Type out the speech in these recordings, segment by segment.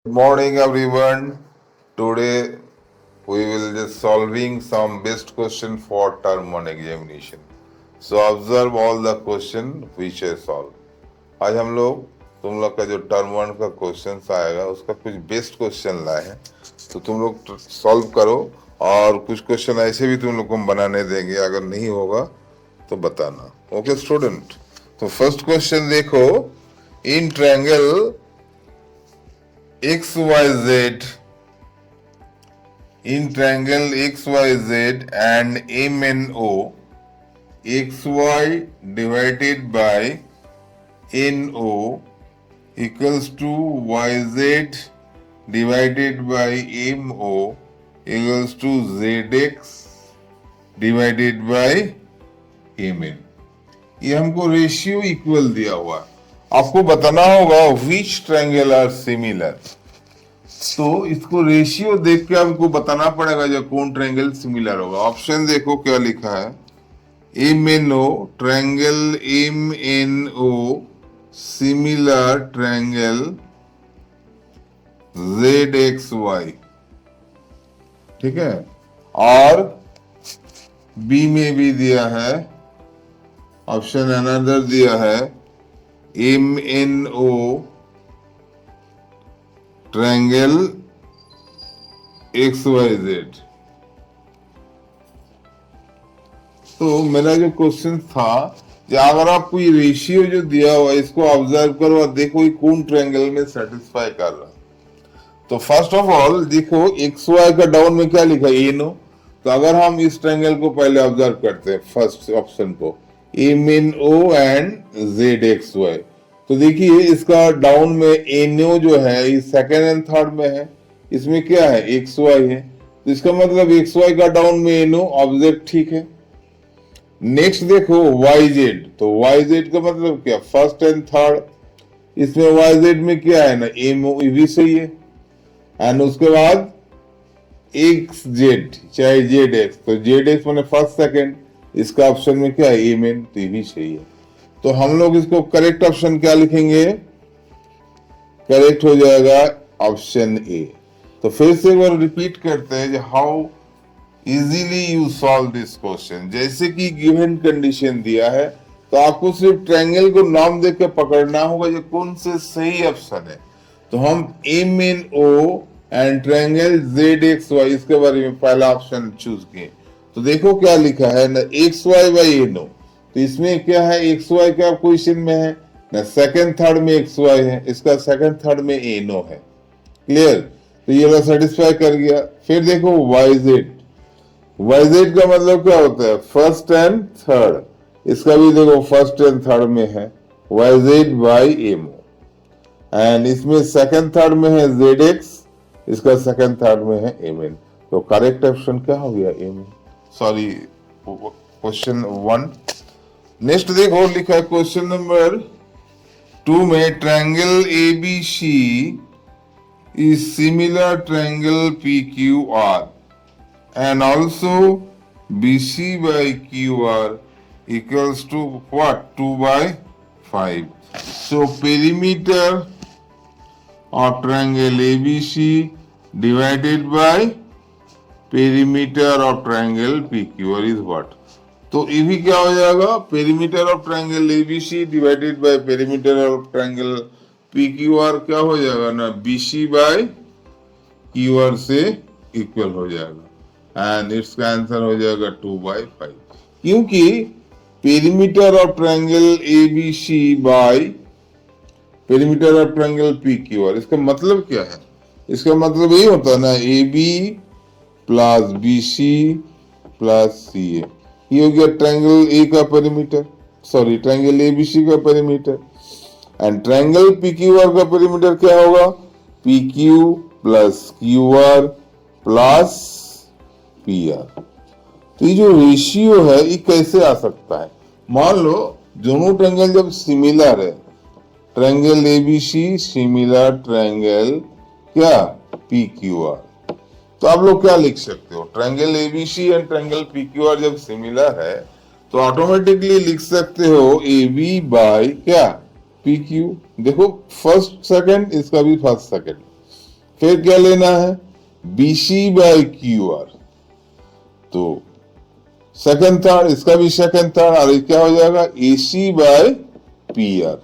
Good morning, everyone. Today we will just solving some best question for term one examination. So observe all the question which I solve. आज हम लोग तुम लोग का जो term one का question आएगा उसका कुछ बेस्ट क्वेश्चन लाए हैं, तो तुम लोग सॉल्व करो। और कुछ क्वेश्चन ऐसे भी तुम लोग को हम बनाने देंगे, अगर नहीं होगा तो बताना। ओके स्टूडेंट, तो फर्स्ट क्वेश्चन देखो। In triangle XYZ, in triangle XYZ and MNO, XY divided by NO equals to YZ divided by MO equals to ZX divided by MN। ये हमको रेशियो इक्वल दिया हुआ है, आपको बताना होगा विच ट्रायंगल आर सिमिलर। तो इसको रेशियो देख के हमको बताना पड़ेगा जो कौन ट्रायंगल सिमिलर होगा। ऑप्शन देखो क्या लिखा है। MNO triangle MNO similar triangle ZXY, ठीक है। और बी में भी दिया है, ऑप्शन अनदर दिया है MNO ट्रायंगल XYZ। तो मेरा जो क्वेश्चन था कि अगर आपको ये रेशियो जो दिया हुआ है इसको ऑब्जर्व करो और देखो ये कौन ट्रायंगल में सेटिस्फाई कर रहा है। तो फर्स्ट ऑफ ऑल देखो XY का डाउन में क्या लिखा है, NO। तो अगर हम इस ट्रायंगल को पहले ऑब्जर्व करते हैं, फर्स्ट ऑप्शन को MNO एंड ZXY, तो देखिए इसका डाउन में NO जो है इस सेकेंड एंड थर्ड में है, इसमें क्या है XY है, तो इसका मतलब XY का डाउन में NO ऑब्जेक्ट, ठीक है। नेक्स्ट देखो YZ, तो YZ का मतलब क्या, फर्स्ट एंड थर्ड, इसमें YZ में क्या है ना MO, भी सही है। एंड उसके बाद XZ चाहे ZX, तो ZX मैंने फर्स्ट सेकेंड, इसका ऑप्शन में क्या है MN, तो ये भी सही है। तो हम लोग इसको करेक्ट ऑप्शन क्या लिखेंगे, करेक्ट हो जाएगा ऑप्शन ए। तो फिर से एक बार रिपीट करते हैं how easily you solve this question. जैसे कि गिवन कंडीशन दिया है तो आपको सिर्फ ट्रायंगल को नाम देख के पकड़ना होगा ये कौन से सही ऑप्शन है। तो हम MNO एंड ट्रायंगल ZXY इसके बारे में पहला ऑप्शन चूज किए। तो देखो क्या लिखा है ना, XY बाई NO, तो इसमें क्या है XY का क्वेश्चन में है ना, सेकंड थर्ड में XY है, इसका सेकंड थर्ड में NO है। क्लियर, तो ये वाला सेटिस्फाई कर गया। फिर देखो YZ का मतलब क्या होता है, फर्स्ट एंड थर्ड, इसका भी देखो फर्स्ट एंड थर्ड में है YZ बाई MO। एंड इसमें सेकंड थर्ड में है ZX, इसका सेकंड थर्ड में है MN। तो करेक्ट ऑप्शन क्या हो गया MN, sorry question one. Next देखो लिखा है क्वेश्चन नंबर 2 में triangle ABC is similar triangle PQR and also BC by QR equals to what, 2 by 5. So perimeter of triangle ABC divided by perimeter of triangle PQR is what? तो ये भी क्या हो जाएगा, perimeter of triangle ABC divided by perimeter of triangle PQR क्या हो जाएगा ना, BC बाय QR से इक्वल हो जाएगा। एंड इसका आंसर हो जाएगा 2 by 5, क्योंकि perimeter of triangle ABC by perimeter of triangle PQR, इसका मतलब क्या है, इसका मतलब यही होता है ना AB plus BC plus CA, ये हो गया ट्रायंगल A का पेरीमीटर, सॉरी ट्रायंगल ABC का पेरीमीटर। एंड ट्रायंगल PQR का पेरीमीटर क्या होगा, PQ plus QR plus PR। तो ये जो रेशियो है ये कैसे आ सकता है, मान लो दोनों ट्रायंगल जब सिमिलर है, ट्रायंगल ABC सिमिलर ट्रायंगल क्या PQR, तो आप लोग क्या लिख सकते हो, triangle ABC and triangle PQR जब सिमिलर है तो ऑटोमेटिकली लिख सकते हो AB बाय क्या PQ। देखो फर्स्ट सेकंड, इसका भी फर्स्ट सेकंड, फिर क्या लेना है, BC बाय QR। तो सेकंड थर्ड, इसका भी सेकंड थर्ड, और क्या हो जाएगा AC बाय PR।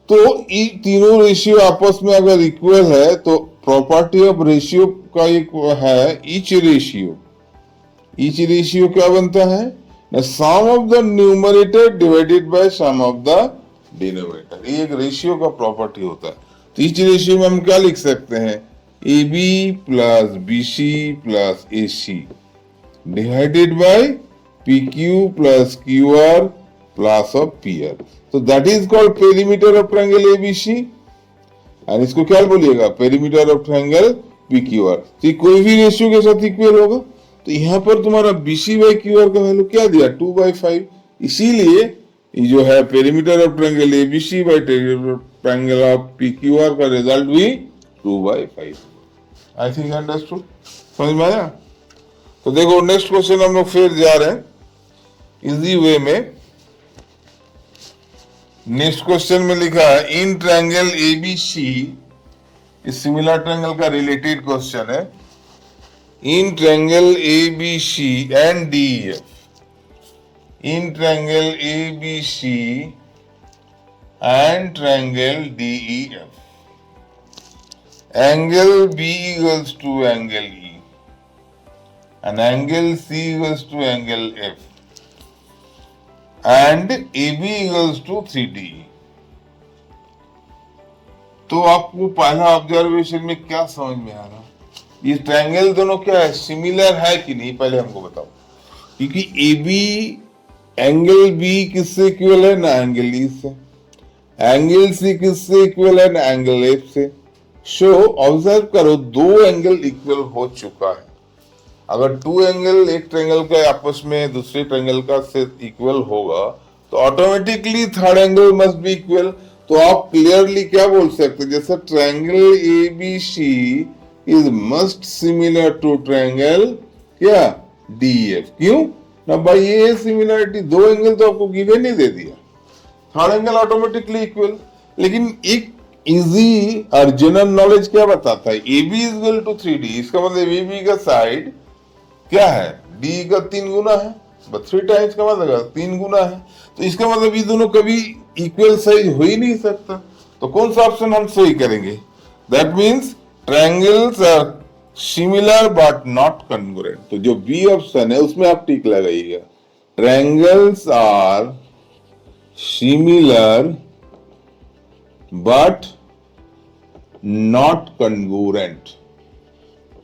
तो ये तीनों रेशियो आपस में अगर इक्वल है तो प्रॉपर्टी ऑफ रेशियो का एक है ईच रेशियो। ईच रेशियो क्या बनता है, sum of the numerator divided by sum of the denominator. ये एक रेशियो का प्रॉपर्टी होता है। तो ईच रेशियो में हम क्या लिख सकते हैं, AB plus BC plus AC divided by PQ plus QR plus of PR। तो that is called perimeter of triangle ABC। और इसको क्या बोलिएगा, पेरीमीटर ऑफ ट्रायंगल PQR। तो कोई भी रेशियो के साथ इक्वल होगा। तो यहां पर तुम्हारा BC बाई QR का वैल्यू क्या दिया, 2/5। इसीलिए ये जो है perimeter of triangle ABC by triangle of PQR का रिजल्ट भी 2/5। आई थिंक अंडरस्टूड, समझ में आया। तो देखो नेक्स्ट क्वेश्चन हम लोग फिर जा रहे हैं इजी वे में। नेक्स्ट क्वेश्चन में लिखा है इन ट्रायंगल ABC, इस सिमिलर ट्रायंगल का रिलेटेड क्वेश्चन है। In triangle ABC and DEF, in triangle ABC and triangle DEF, angle B equals to angle E and angle C equals to angle F and AB equals to 3DE। तो आपको पहला observation में क्या समझ में आ रहा, ये ट्रायंगल दोनों क्या है, सिमिलर है कि नहीं, पहले हमको बताओ। क्योंकि AB एंगल B किससे इक्वल है ना, एंगल E से। एंगल C किससे इक्वल है ना, एंगल F से। सो ऑब्जर्व करो, दो एंगल इक्वल हो चुका है। अगर टू एंगल एक ट्रायंगल का आपस में दूसरे ट्रायंगल का से इक्वल होगा तो automatically third angle must be equal. तो आप क्लियरली क्या बोल सकते हैं, जैसे triangle ABC is must similar to triangle क्या DEF। क्यों ना भाई, ये सिमिलरिटी, दो एंगल तो आपको गिवन नहीं दे दिया, थर्ड एंगल ऑटोमेटिकली इक्वल। लेकिन एक इजी और जनरल नॉलेज क्या बताता है, AB is equal to 3D। इसका मतलब AB का साइड क्या है, D का 3 गुना है, 3 टाइम्स का मतलब 3 गुना है। तो इसका मतलब ये दोनों कभी इक्वल साइज हो ही नहीं सकता। तो कौन सा ऑप्शन हम सही करेंगे, that means triangles are similar but not congruent. तो जो बी ऑप्शन है उसमें आप टिक लगाइएगा, triangles are similar but not congruent.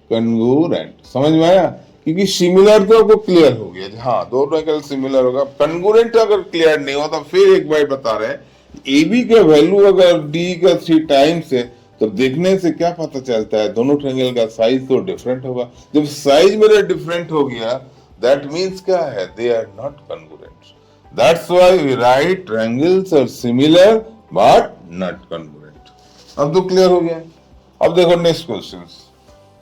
Congruent समझ में आया, क्योंकि सिमिलर तो आपको क्लियर हो गया, हाँ दो ट्रायंगल सिमिलर होगा। कॉन्ग्रुएंट अगर क्लियर नहीं होता, फिर एक बार बता रहे हैं, AB का वैल्यू अगर D का 3 टाइम्स है तो देखने से क्या पता चलता है, दोनों ट्रायंगल का साइज तो डिफरेंट होगा। जब साइज मेरा डिफरेंट हो गया, दैट मींस क्या है, they are not congruent. That's why we write triangles are similar but not congruent. अब तो क्लियर हो गया। अब देखो नेक्स्ट क्वेश्चन।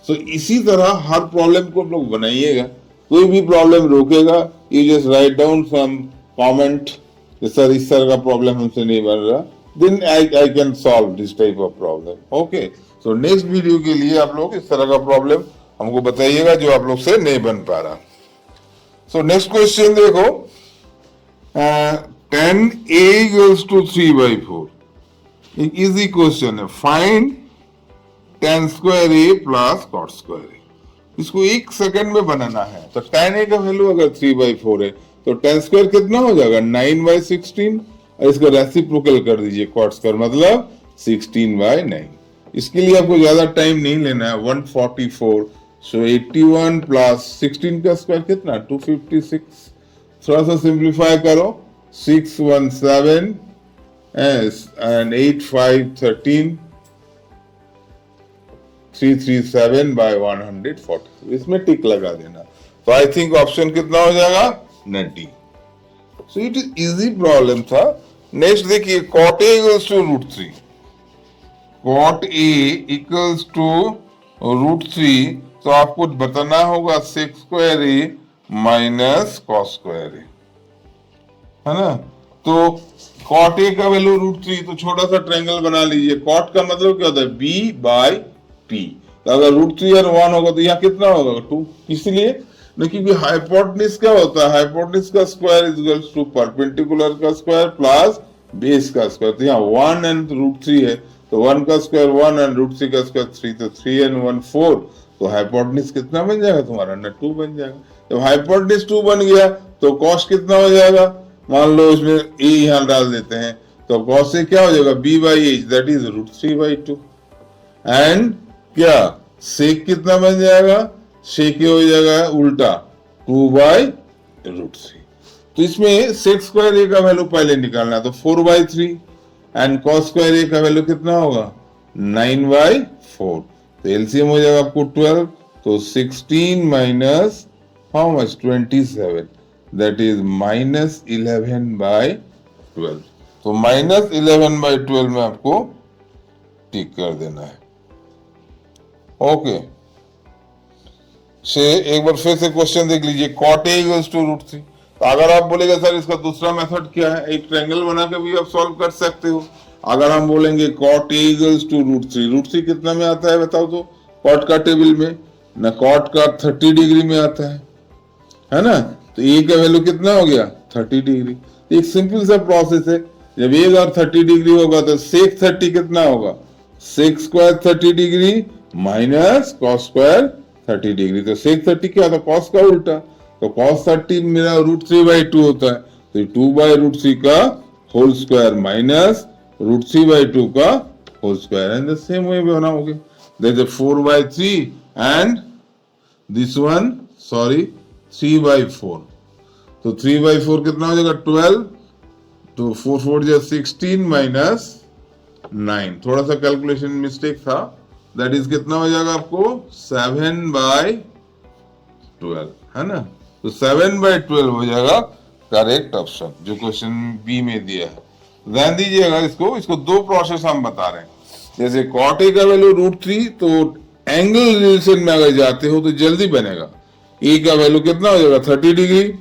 So, इसी तरह हर प्रॉब्लम को लोग बनाइएगा, कोई भी प्रॉब्लम रोकेगा, you just write down some comment, sir इस तरह का प्रॉब्लम हमसे नहीं बन रहा, then I can solve this type of problem. Okay, so next video के लिए आप लोग इस तरह का प्रॉब्लम हमको बताइएगा जो आप लोग से नहीं बन पा रहा। सो नेक्स्ट क्वेश्चन देखो, 10A equals to 3/4। एक इजी क्वेश्चन है, find tan square A plus cot square A। इसको 1 सेकंड में बनाना है। तो tan A का वैल्यू अगर 3/4 है तो tan स्क्वायर कितना हो जाएगा, 9/16। और इसका रेसिप्रोकल कर दीजिए, cot स्क्वायर मतलब 16/9। इसके लिए आपको ज्यादा टाइम नहीं लेना है, 144। सो 81 प्लस 16 का स्क्वायर कितना, 256। थोड़ा सा सिंप्लीफाई करो, 617 एंड 8 5 13 337 by 140। इसमें टिक लगा देना। तो आई थिंक ऑप्शन कितना हो जाएगा, 90। So it is easy problem था। नेक्स्ट देखिए, cot A equals to √3। cot A equals to √3। तो आपको बताना होगा sec square A minus cos square A, है ना। तो cot A का वैल्यू √3, तो छोटा सा ट्रायंगल बना लीजिए। cot का मतलब क्या होता है, B बाय टी। तो अगर √3 और 1 होगा तो यहाँ कितना होगा 2, इसलिए न, क्योंकि हाइपोटेन्यूज क्या होता है, हाइपोटेन्यूज का square is equals to perpendicular का स्क्वायर प्लस बेस का स्क्वायर। तो यहाँ 1 एंड √3 है, तो 1 का स्क्वायर 1 एंड √3 का स्क्वायर 3, तो 3 एंड 1 4। तो हाइपोटेन्यूज कितना बन जाएगा तुम्हारा, ना 2 बन जाएगा। जब हाइपोटेन्यूज 2 बन गया तो कॉस कितना हो जाएगा, मान लो इसमें ए यहाँ डाल देते हैं, तो कॉस से क्या हो जाएगा b/h, दैट इज √3/2। एंड क्या सेक कितना बन जाएगा, सेक हो जाएगा उल्टा 2/√3। तो इसमें सेक स्क्वायर ए का वैल्यू पहले निकालना है, तो 4/3 एंड कॉस स्क्वायर ए का वैल्यू कितना होगा 9/4। तो एलसीएम हो जाएगा आपको 12, तो 16 minus how much 27, that is -11/12। तो -11/12 में आपको टिक कर देना है। ओके से एक बार फिर से क्वेश्चन देख लीजिए, cot A = √3। तो अगर आप बोलेंगे सर इसका दूसरा मेथड क्या है, एक ट्रायंगल बना के भी आप सॉल्व कर सकते हो। अगर हम बोलेंगे cot A = √3, √3 कितना में आता है बताओ तो, cot का टेबल में ना, cot का 30 डिग्री में आता है ना। तो A का वैल्यू कितना हो गया 30 डिग्री। एक सिंपल सा प्रोसेस है, जब A अगर 30 डिग्री होगा तो sec 30 कितना होगा, sec square 30 degree minus cos square 30 degree. तो sec 30 क्या होता है, cos का उल्टा, तो cos 30 मेरा √3/2 होता है, तो 2/√3 का होल स्क्वायर माइनस √3/2 का whole square. And the same way बनाओगे, that is 4/3 and this one sorry 3/4। तो 3/4 कितना हो जाएगा 12, तो 4 4 जो 16 माइनस 9, थोड़ा सा कैलकुलेशन मिस्टेक था, दैट इज कितना हो जाएगा आपको 7/12 है ना। तो 7/12 हो जाएगा करेक्ट ऑप्शन जो क्वेश्चन बी में दिया है। ध्यान दीजिएगा, इसको दो प्रोसेस हम बता रहे हैं। जैसे cot A का वैल्यू √3, तो एंगल रिलेशन में अगर जाते हो तो जल्दी बनेगा। A का वैल्यू कितना हो जाएगा 30 डिग्री।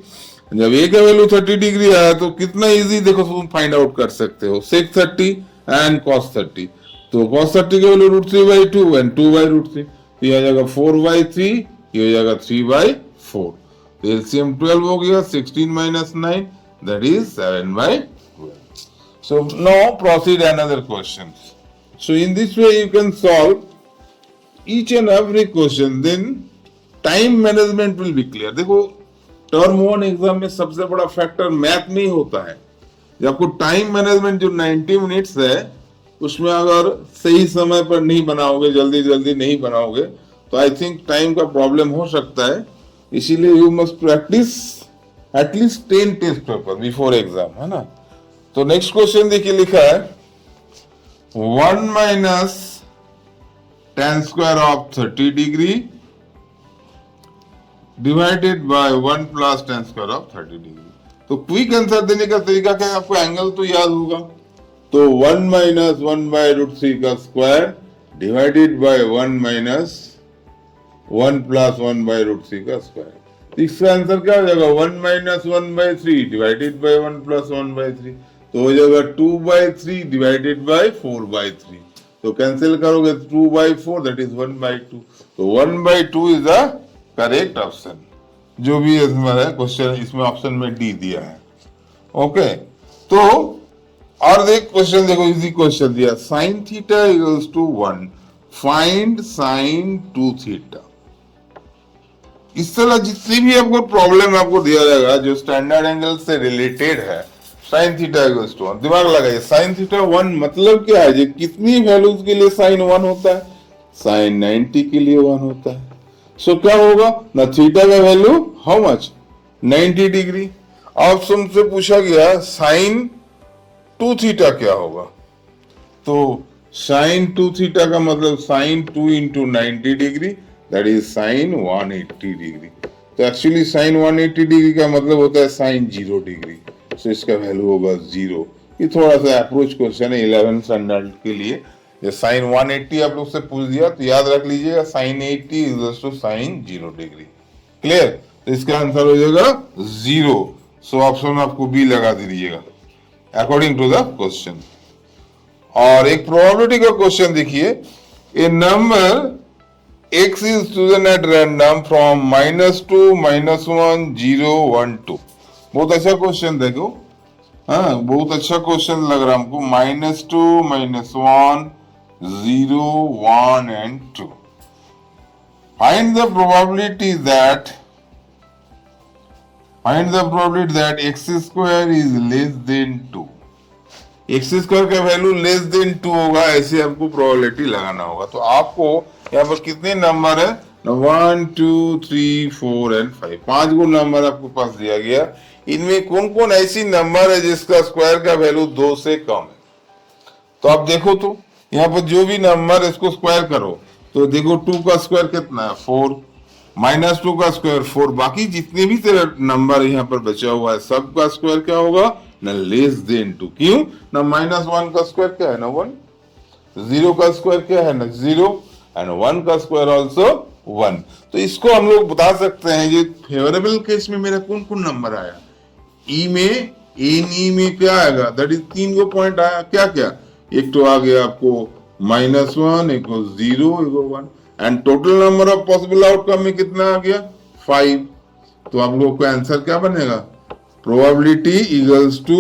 जब A का वैल्यू 30 डिग्री आया तो कितना इजी देखो तुम फाइंड आउट कर सकते हो, sec 30 एंड cos 30। तो cos 30 का वैल्यू √3/2 एंड 2/√3, तो यह आ जाएगा 4/3, ये हो जाएगा 3/4। तो एलसीएम 12 हो गया, 16 minus 9 that is 7/12। So now proceed another question. So in this way you can solve each and every question, then time management will be clear। देखो टर्म 1 एग्जाम में सबसे बड़ा फैक्टर मैथ में ही होता है। जब आपको टाइम मैनेजमेंट जो 90 मिनट्स है उसमें अगर सही समय पर नहीं बनाओगे, जल्दी जल्दी नहीं बनाओगे, तो आई थिंक टाइम का प्रॉब्लम हो सकता है। इसीलिए you must practice at least 10 test paper before exam, है ना। तो नेक्स्ट क्वेश्चन देखिए, लिखा है 1 minus tan square of 30 degree divided by 1 plus tan square of 30 degree. तो क्विक आंसर देने का तरीका क्या है, आपको एंगल तो याद होगा। तो 1 माइनस 1/√3 का square divided by 1 minus 1 plus 1/√3 का स्क्वायर। इसका आंसर क्या हो जाएगा 1 माइनस 1/3 डिवाइडेड बाय 1 प्लस 1/3, तो हो जाएगा 2/3 डिवाइडेड बाय 4/3। तो कैंसिल करोगे 2/4 दैट इज 1/2। तो 1/2 इज द करेक्ट ऑप्शन, जो भी इसमें है क्वेश्चन, इसमें ऑप्शन में डी दिया है। ओके, तो और देख क्वेश्चन देखो, इजी क्वेश्चन दिया, sin θ = 1, फाइंड sin 2θ। इस तरह जितनी भी आपको प्रॉब्लम आपको दिया जाएगा जो स्टैंडर्ड एंगल से रिलेटेड है, sin θ = 1, दिमाग लगाइए। sin θ 1 मतलब क्या है, कितनी वैल्यूज के लिए sin 1 होता है, sin 90 के लिए 1 होता है। सो क्या होगा ना, थीटा का value how much 90 degree. Option से पूछा गया sin 2θ क्या होगा, तो sin 2θ का मतलब sin 2 × 90 degree that is sin 180 degree. तो एक्चुअली sin 180 डिग्री का मतलब होता है sin 0 डिग्री, तो इसका वैल्यू होगा 0। ये थोड़ा सा अप्रोच क्वेश्चन है 11 स्टैंडर्ड के लिए। ये sin 180 आप लोग से पूछ दिया तो याद रख लीजिएगा sin 80 = sin 0 डिग्री। क्लियर, तो इसका आंसर हो जाएगा 0। सो ऑप्शन आपको बी लगा दीजिएगा अकॉर्डिंग टू द क्वेश्चन। और एक प्रोबेबिलिटी का क्वेश्चन देखिए, ए number x is chosen at random from -2, -1, 0, 1, 2। बहुत अच्छा क्वेश्चन देखो, हाँ बहुत अच्छा क्वेश्चन लग रहा है हमको। -2, -1, 0, 1 and 2। Find the probability that x square is less than 2। X square का वैल्यू लेस देन 2 होगा, ऐसे आपको प्रोबेबिलिटी लगाना होगा। तो आपको यहाँ पर कितने नंबर है? 1, 2, 3, 4 एंड 5, 5 गो नंबर आपको पास दिया गया। इनमें कौन कौन ऐसी नंबर है जिसका स्क्वायर का वैल्यू 2 से कम है? तो आप देखो, तो यहाँ पर जो भी नंबर इसको स्क्वायर करो तो देखो 2 का स्क्वायर कितना है? 4, -2 का स्क्वायर 4, बाकी जितने भी तेरा नंबर यहाँ पर बचा हुआ है सबका स्क्वायर क्या होगा? ना लेस देन 2। क्यों ना? -1 का स्क्वायर क्या है? ना 1। 0 का स्क्वायर क्या है? ना 0 एंड 1 का स्क्वायर ऑल्सो 1। तो इसको हम लोग बता सकते हैं ये फेवरेबल केस में मेरा कौन कौन नंबर आया। ई में ई में क्या आएगा? दैट इज 3 गो पॉइंट आया। क्या क्या? एक तो आ गया आपको -1, एक 0, एक 1 and total number of possible outcome में कितना आ गया? 5। तो आप लोगों का आंसर क्या बनेगा? Probability equals to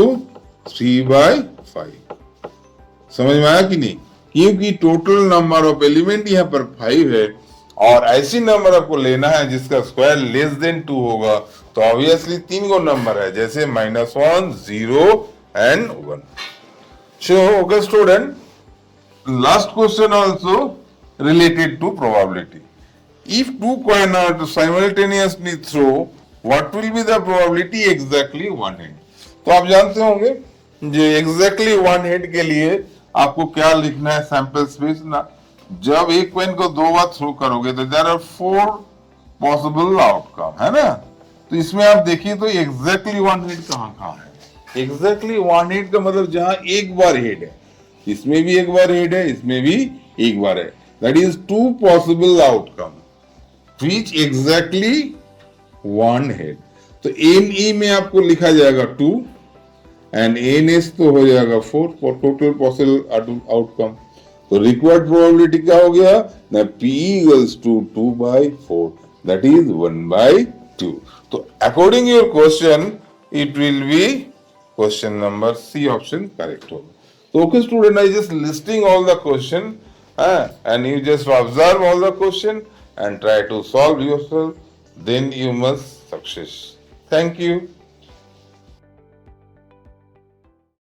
3/5। समझ में आया कि नहीं? क्योंकि टोटल नंबर ऑफ एलिमेंट यहाँ पर 5 है और ऐसी नंबर आपको लेना है जिसका स्क्वायर लेस देन 2 होगा। तो ऑब्वियसली 3 गो नंबर है, जैसे -1, 0 and 1। So, okay student, last question also related to probability. If two coin are simultaneously throw, what will be the probability exactly one head? तो आप जानते होंगे जो exactly one head के लिए आपको क्या लिखना है? सैंपल स्पेस ना। जब एक कॉइन को 2 बार थ्रो करोगे तो देयर आर 4 पॉसिबल आउटकम, है ना? तो इसमें आप देखिए तो exactly one head कहाँ कहाँ है? एग्जैक्टली वन हेड का मतलब जहां एक बार हेड है, इसमें भी एक बार हेड है, इसमें भी एक बार है। That is 2 possible outcome which exactly one head. तो एन ई में आपको लिखा जाएगा 2 एंड एन एस तो हो जाएगा 4 फॉर टोटल पॉसिबल आउटकम। तो रिक्वायर्ड प्रोबेबिलिटी क्या हो गया? ना P equals to 2/4, that is 1/2। तो according your question it will be question number C option correct होगा। So okay student, I just listing all the question and you just observe all the question and try to solve yourself, then you must success. Thank you.